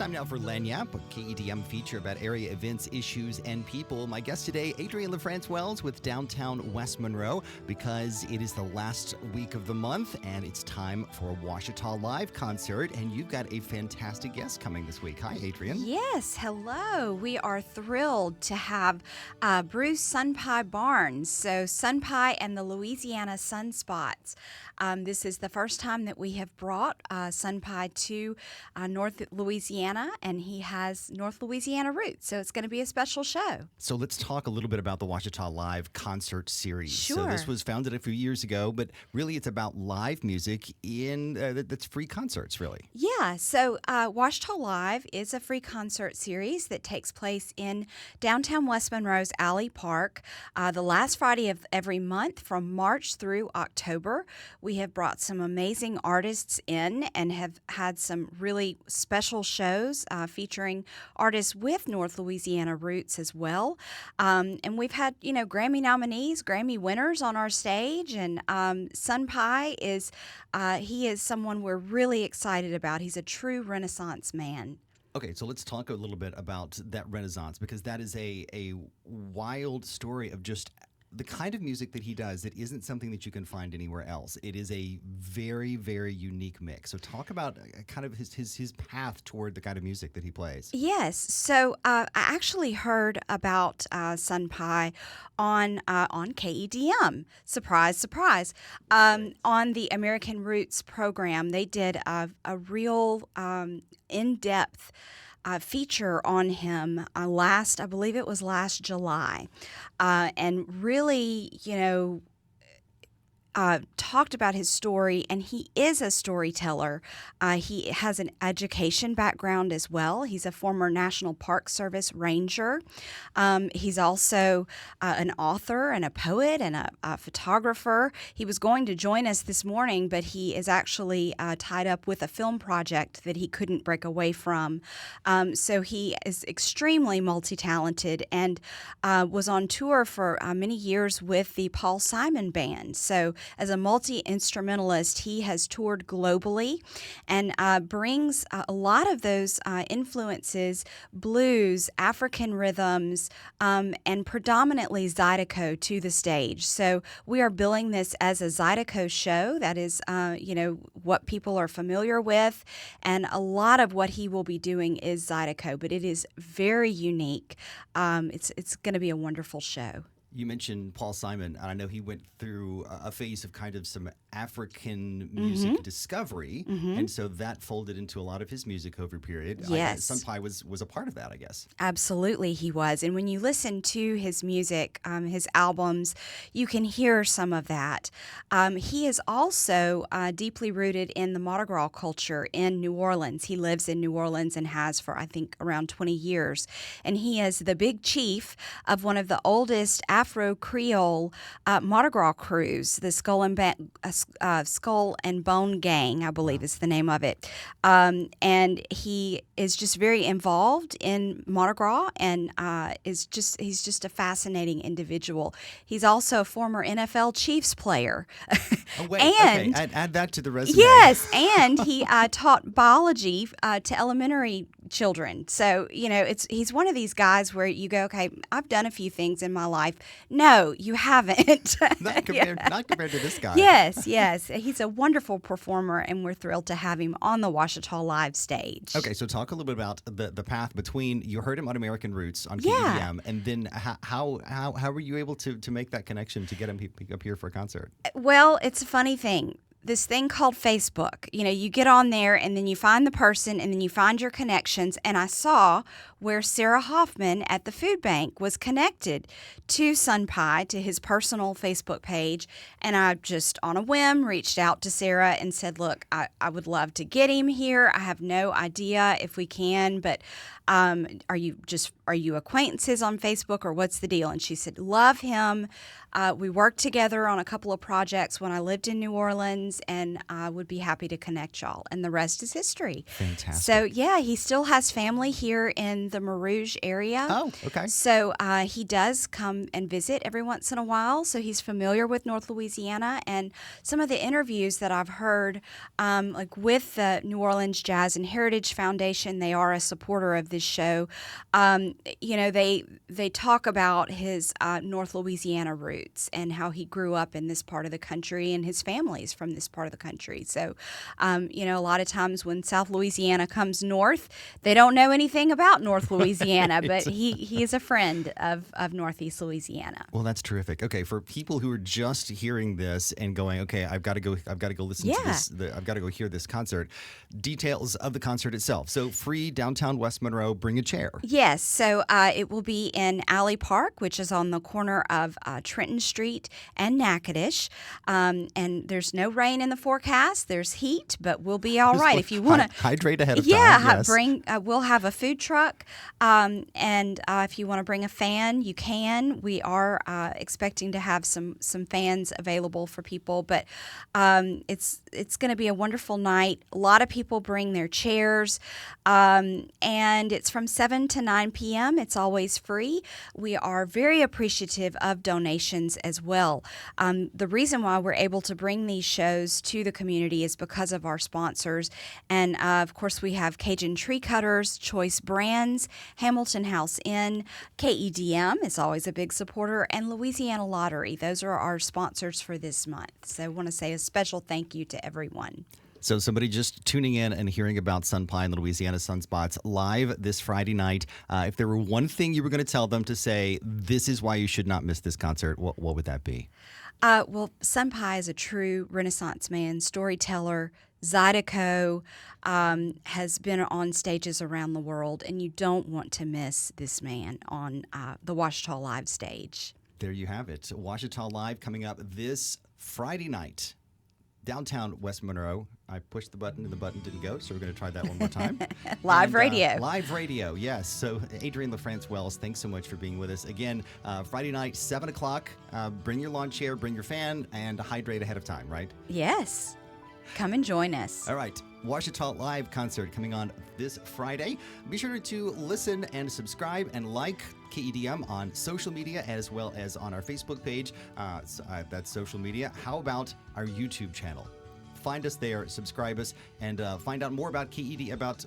Time now for Lagniappe, a KEDM feature about area events, issues, and people. My guest today, Adrienne LaFrance-Wells with Downtown West Monroe, because it is the last week of the month and it's time for a Ouachita Live Concert, and you've got a fantastic guest coming this week. Hi, Adrienne. Yes, hello. We are thrilled to have Bruce Sunpie Barnes. So Sunpie and the Louisiana Sunspots. This is the first time that we have brought Sunpie to North Louisiana, and he has North Louisiana roots, so it's going to be a special show. So let's talk a little bit about the Ouachita Live Concert Series. Sure. So this was founded a few years ago, but really it's about live music in that's free concerts, really. Yeah, so Ouachita Live is a free concert series that takes place in downtown West Monroe's Alley Park the last Friday of every month from March through October. We have brought some amazing artists in and have had some really special shows featuring artists with North Louisiana roots as well. And we've had, Grammy nominees, Grammy winners on our stage. And Sunpie he is someone we're really excited about. He's a true Renaissance man. Okay, so let's talk a little bit about that Renaissance, because that is a wild story of just the kind of music that he does that isn't something that you can find anywhere else. It is a very, very unique mix. So talk about kind of his path toward the kind of music that he plays. Yes. So I actually heard about Sunpie on KEDM. Surprise, surprise. On the American Roots program, they did a real in-depth feature on him I believe it was last July, and really, talked about his story, and he is a storyteller. He has an education background as well. He's a former National Park Service ranger. He's also an author and a poet and a photographer. He was going to join us this morning, but he is actually tied up with a film project that he couldn't break away from. So he is extremely multi-talented and was on tour for many years with the Paul Simon Band. So as a multi-instrumentalist, he has toured globally and brings a lot of those influences, blues, African rhythms, and predominantly Zydeco to the stage. So we are billing this as a Zydeco show. That is, what people are familiar with, and a lot of what he will be doing is Zydeco, but it is very unique. It's going to be a wonderful show. You mentioned Paul Simon, and I know he went through a phase of kind of some African music discovery, and so that folded into a lot of his music over a period. Yes. Sunpie was a part of that, I guess. Absolutely, he was. And when you listen to his music, his albums, you can hear some of that. He is also deeply rooted in the Mardi Gras culture in New Orleans. He lives in New Orleans and has for, I think, around 20 years. And he is the big chief of one of the oldest Afro-Creole Mardi Gras crews, the Skull and Bone Gang, I believe is the name of it. And he is just very involved in Mardi Gras and he's just a fascinating individual. He's also a former NFL Chiefs player. Oh, wait, and okay. Add that to the resume. Yes, and he taught biology to elementary children. So, he's one of these guys where you go, okay, I've done a few things in my life. No, you haven't. Not compared to this guy. Yes. He's a wonderful performer, and we're thrilled to have him on the Ouachita Live stage. Okay, so talk a little bit about the path between, you heard him on American Roots on KEDM, and then how were you able to make that connection to get him up here for a concert? Well, it's a funny thing. This thing called Facebook. You get on there and then you find the person and then you find your connections. And I saw where Sarah Hoffman at the food bank was connected to Sunpie, to his personal Facebook page. And I just, on a whim, reached out to Sarah and said, look, I would love to get him here. I have no idea if we can, but are you acquaintances on Facebook, or what's the deal? And she said, love him. We worked together on a couple of projects when I lived in New Orleans, and I would be happy to connect y'all. And the rest is history. Fantastic. So, yeah, he still has family here in the Marouge area. Oh, okay. So he does come and visit every once in a while. So he's familiar with North Louisiana. And some of the interviews that I've heard, like with the New Orleans Jazz and Heritage Foundation, they are a supporter of this show. They talk about his North Louisiana roots and how he grew up in this part of the country, and his family's from this part of the country. So, a lot of times when South Louisiana comes north, they don't know anything about North Louisiana, Right. but he is a friend of Northeast Louisiana. Well, that's terrific. Okay, for people who are just hearing this and going, okay, I've got to go listen to this. I've got to go hear this concert. Details of the concert itself. So free downtown West Monroe. Bring a chair. Yes, so it will be in Alley Park, which is on the corner of Trenton Street and Natchitoches. And there's no rain in the forecast. There's heat, but we'll be all right. If you want to hydrate ahead of time. Yeah, Yes. we'll have a food truck, and if you want to bring a fan, you can. We are expecting to have some fans available for people, but it's going to be a wonderful night. A lot of people bring their chairs, and it's from 7 to 9 p.m. It's always free. We are very appreciative of donations as well. The reason why we're able to bring these shows to the community is because of our sponsors, and of course we have Cajun Tree Cutters, Choice Brands, Hamilton House Inn, KEDM is always a big supporter, and Louisiana Lottery. Those are our sponsors for this month. So I want to say a special thank you to everyone. So somebody just tuning in and hearing about Sunpie and the Louisiana Sunspots live this Friday night, if there were one thing you were going to tell them to say, this is why you should not miss this concert, what would that be? Well, Sunpie is a true Renaissance man, storyteller. Zydeco has been on stages around the world, and you don't want to miss this man on the Ouachita Live stage. There you have it. Ouachita Live coming up this Friday night. Downtown West Monroe. I pushed the button and the button didn't go, so we're going to try that one more time. Live radio. Live radio, yes. So Adrienne LaFrance-Wells, thanks so much for being with us. Again, Friday night, 7 o'clock. Bring your lawn chair, bring your fan, and hydrate ahead of time, right? Yes. Come and join us. All right. Ouachita Live Concert coming on this Friday. Be sure to listen and subscribe and like KEDM on social media as well as on our Facebook page. That's social media. How about our YouTube channel? Find us there, subscribe us, and find out more about KED, about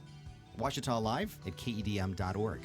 Ouachita Live at KEDM.org.